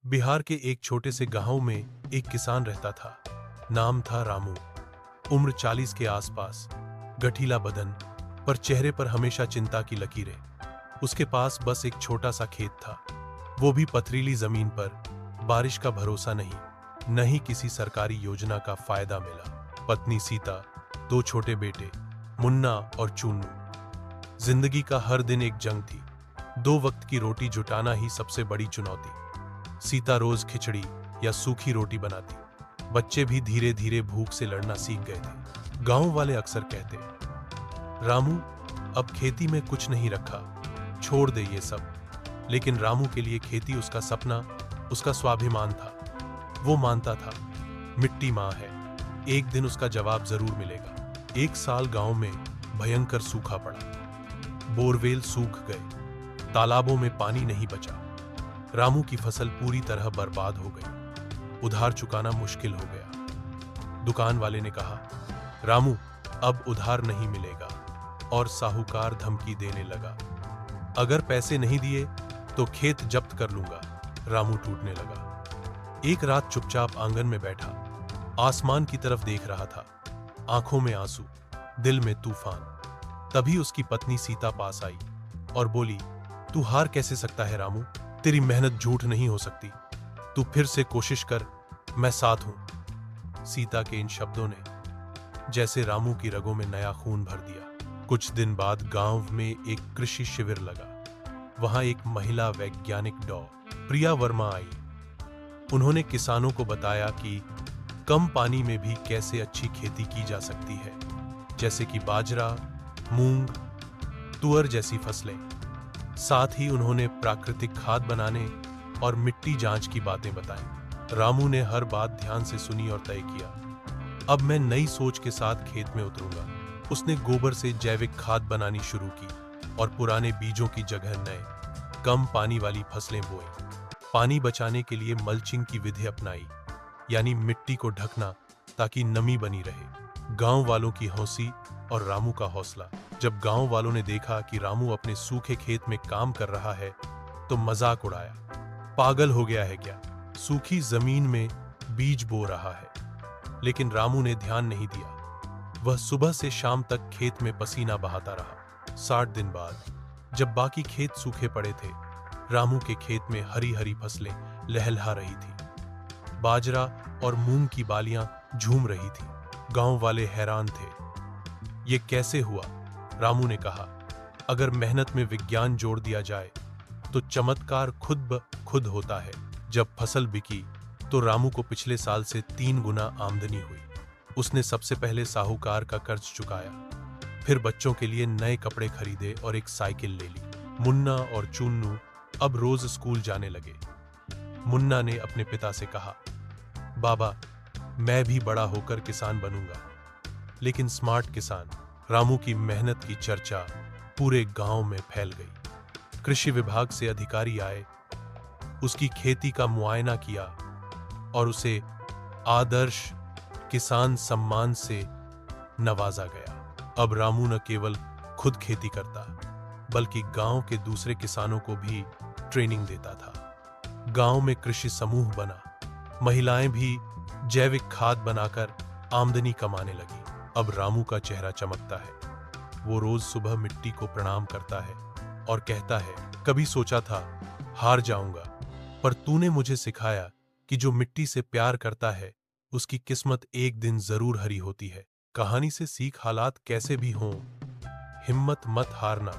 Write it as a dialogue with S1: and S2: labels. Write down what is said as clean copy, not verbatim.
S1: बिहार के एक छोटे से गांव में एक किसान रहता था। नाम था रामू। उम्र 40 के आसपास, गठीला बदन, पर चेहरे पर हमेशा चिंता की लकीरें। उसके पास बस एक छोटा सा खेत था, वो भी पथरीली जमीन पर। बारिश का भरोसा नहीं, न ही किसी सरकारी योजना का फायदा मिला। पत्नी सीता, दो छोटे बेटे मुन्ना और चुन्नू। जिंदगी का हर दिन एक जंग थी। दो वक्त की रोटी जुटाना ही सबसे बड़ी चुनौती। सीता रोज खिचड़ी या सूखी रोटी बनाती। बच्चे भी धीरे धीरे भूख से लड़ना सीख गए थे। गांव वाले अक्सर कहते, रामू, अब खेती में कुछ नहीं रखा, छोड़ दे ये सब। लेकिन रामू के लिए खेती उसका सपना, उसका स्वाभिमान था। वो मानता था, मिट्टी मां है, एक दिन उसका जवाब जरूर मिलेगा। एक साल गांव में भयंकर सूखा पड़ा। बोरवेल सूख गए, तालाबों में पानी नहीं बचा। रामू की फसल पूरी तरह बर्बाद हो गई। उधार चुकाना मुश्किल हो गया। दुकान वाले ने कहा, रामू, अब उधार नहीं मिलेगा, और साहूकार धमकी देने लगा, अगर पैसे नहीं दिए तो खेत जब्त कर लूंगा। रामू टूटने लगा। एक रात चुपचाप आंगन में बैठा, आसमान की तरफ देख रहा था, आंखों में आंसू, दिल में तूफान। तभी उसकी पत्नी सीता पास आई और बोली, तू हार कैसे सकता है रामू? तेरी मेहनत झूठ नहीं हो सकती। तू फिर से कोशिश कर, मैं साथ हूं। सीता के इन शब्दों ने जैसे रामू की रगों में नया खून भर दिया। कुछ दिन बाद गांव में एक कृषि शिविर लगा। वहां एक महिला वैज्ञानिक डॉ प्रिया वर्मा आई। उन्होंने किसानों को बताया कि कम पानी में भी कैसे अच्छी खेती की जा सकती है, जैसे कि बाजरा, मूंग, तुअर जैसी फसलें। साथ ही उन्होंने प्राकृतिक खाद बनाने और मिट्टी जांच की बातें बताई। रामू ने हर बात ध्यान से सुनी और तय किया, अब मैं नई सोच के साथ खेत में उतरूंगा। उसने गोबर से जैविक खाद बनानी शुरू की और पुराने बीजों की जगह नए, कम पानी वाली फसलें बोई। पानी बचाने के लिए मल्चिंग की विधि अपनाई, यानी मिट्टी को ढकना ताकि नमी बनी रहे। गांव वालों की हौसी और रामू का हौसला। जब गांव वालों ने देखा कि रामू अपने सूखे खेत में काम कर रहा है तो मजाक उड़ाया, पागल हो गया है क्या, सूखी जमीन में बीज बो रहा है। लेकिन रामू ने ध्यान नहीं दिया। वह सुबह से शाम तक खेत में पसीना बहाता रहा। 60 दिन बाद, जब बाकी खेत सूखे पड़े थे, रामू के खेत में हरी हरी फसलें लहलहा रही थी। बाजरा और मूंग की बालियां झूम रही थी। गांव वाले हैरान थे, ये कैसे हुआ? रामू ने कहा, अगर मेहनत में विज्ञान जोड़ दिया जाए तो चमत्कार खुद ब खुद होता है। जब फसल बिकी तो रामू को पिछले साल से 3 गुना आमदनी हुई। उसने सबसे पहले साहूकार का कर्ज चुकाया, फिर बच्चों के लिए नए कपड़े खरीदे और एक साइकिल ले ली। मुन्ना और चुन्नू अब रोज स्कूल जाने लगे। मुन्ना ने अपने पिता से कहा, बाबा, मैं भी बड़ा होकर किसान बनूंगा, लेकिन स्मार्ट किसान। रामू की मेहनत की चर्चा पूरे गांव में फैल गई। कृषि विभाग से अधिकारी आए, उसकी खेती का मुआयना किया और उसे आदर्श किसान सम्मान से नवाजा गया। अब रामू न केवल खुद खेती करता, बल्कि गांव के दूसरे किसानों को भी ट्रेनिंग देता था। गांव में कृषि समूह बना, महिलाएं भी जैविक खाद बनाकर आमदनी कमाने लगी। अब रामू का चेहरा चमकता है। वो रोज सुबह मिट्टी को प्रणाम करता है और कहता है, कभी सोचा था हार जाऊंगा, पर तूने मुझे सिखाया कि जो मिट्टी से प्यार करता है उसकी किस्मत एक दिन जरूर हरी होती है। कहानी से सीख, हालात कैसे भी हों, हिम्मत मत हारना।